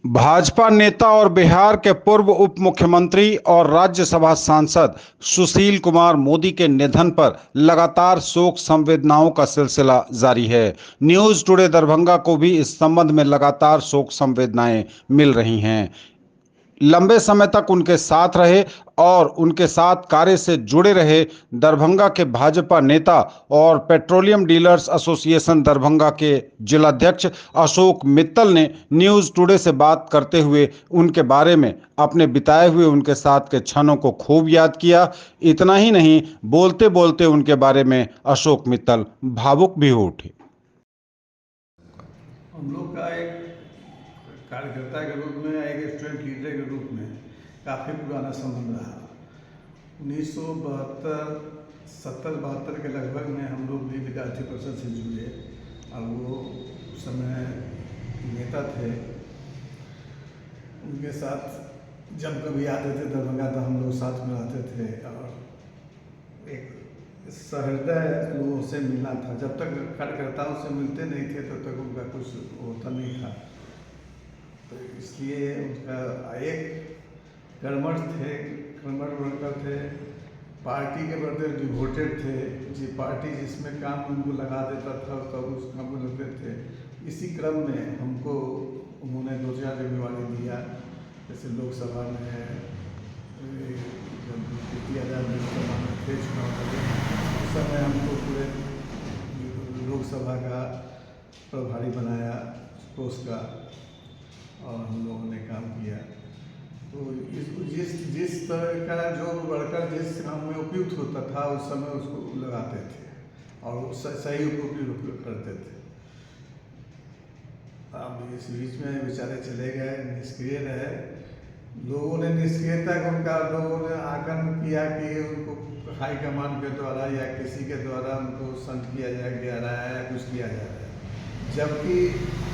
भाजपा नेता और बिहार के पूर्व उप मुख्यमंत्री और राज्यसभा सांसद सुशील कुमार मोदी के निधन पर लगातार शोक संवेदनाओं का सिलसिला जारी है। न्यूज टुडे दरभंगा को भी इस संबंध में लगातार शोक संवेदनाएं मिल रही हैं। लंबे समय तक उनके साथ रहे और उनके साथ कार्य से जुड़े रहे दरभंगा के भाजपा नेता और पेट्रोलियम डीलर्स एसोसिएशन दरभंगा के जिलाध्यक्ष अशोक मित्तल ने न्यूज टुडे से बात करते हुए उनके बारे में अपने बिताए हुए उनके साथ के क्षणों को खूब याद किया। इतना ही नहीं, बोलते बोलते उनके बारे में अशोक मित्तल भावुक भी हो उठे। हम लोग का एक कार्यकर्ता के रूप में, एक स्टूडेंट लीडर के रूप में काफ़ी पुराना संबंध रहा। 1972 के लगभग में हम लोग भी विद्यार्थी परिषद से जुड़े और वो उस समय नेता थे। उनके साथ जब कभी आते थे दरभंगा तो हम लोग साथ में आते थे और एक सहृदय लोगों से मिलना था। जब तक कार्यकर्ताओं से मिलते नहीं थे तब तक उनका कुछ होता नहीं था, तो इसलिए उनका एक कर्मठ वर्कर थे, पार्टी के प्रति डिवोटेड थे। जी पार्टी जिसमें काम उनको लगा देता था तब उस काम को लगते थे। इसी क्रम में हमको उन्होंने 2-4 जिम्मेवारी दिया, जैसे लोकसभा में जब थे चुनाव उस समय हमको पूरे लोकसभा का प्रभारी बनाया कोष का और हम लोगों ने काम किया। तो जिस तरह का जो वर्कर जिस काम में उपयुक्त होता था उस समय उसको लगाते थे और सही उपयोग करते थे। अब इस बीच में बेचारे चले गए, निष्क्रिय रहे। लोगों ने निष्क्रियता को उनका लोगों ने आकलन किया कि उनको हाईकमान के द्वारा या किसी के द्वारा उनको संत किया जा रहा है या कुछ किया जा रहा है, जबकि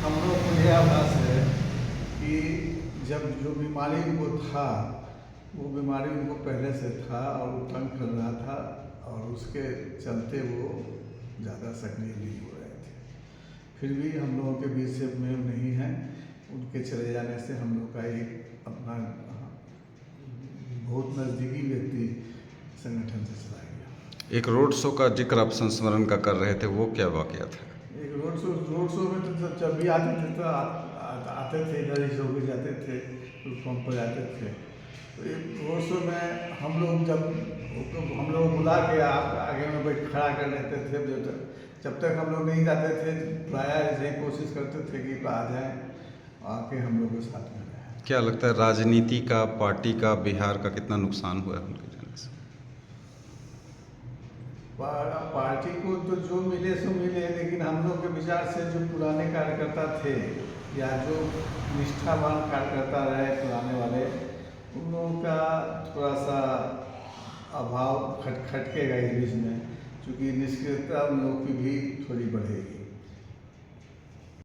हम लोग को यह आभास है कि जब जो बीमारी उनको था वो बीमारी उनको पहले से था और वो तंग कर रहा था और उसके चलते वो ज़्यादा सक्रिय नहीं हो रहे थे। फिर भी हम लोगों के बीच से में नहीं है। उनके चले जाने से हम लोग का एक अपना बहुत नज़दीकी व्यक्ति संगठन से चला गया। एक रोड शो का जिक्र आप संस्मरण का कर रहे थे, वो क्या वाकया था? एक रोड शो में तो जब भी आते थे तो आते थे, इधर ही सो के जाते थे, प्लेटफॉर्म पर जाते थे। तो एक रोड शो में हम लोग बुला के आप आगे में बैठ खड़ा कर लेते थे। जब तक हम लोग नहीं जाते थे प्रायः ऐसे कोशिश करते थे कि आ जाएं, आके हम लोग के साथ में रहें। क्या लगता है राजनीति का, पार्टी का, बिहार का कितना नुकसान हुआ है उनके जाने से? पार्टी को तो जो मिले सो मिले, लेकिन हम लोग के विचार से जो पुराने कार्यकर्ता थे या जो निष्ठावान कार्यकर्ता रहे पुराने वाले, उन लोगों का थोड़ा सा अभाव खटकेगा इस बीच में, क्योंकि निष्क्रियता उन लोग की भी थोड़ी बढ़ेगी।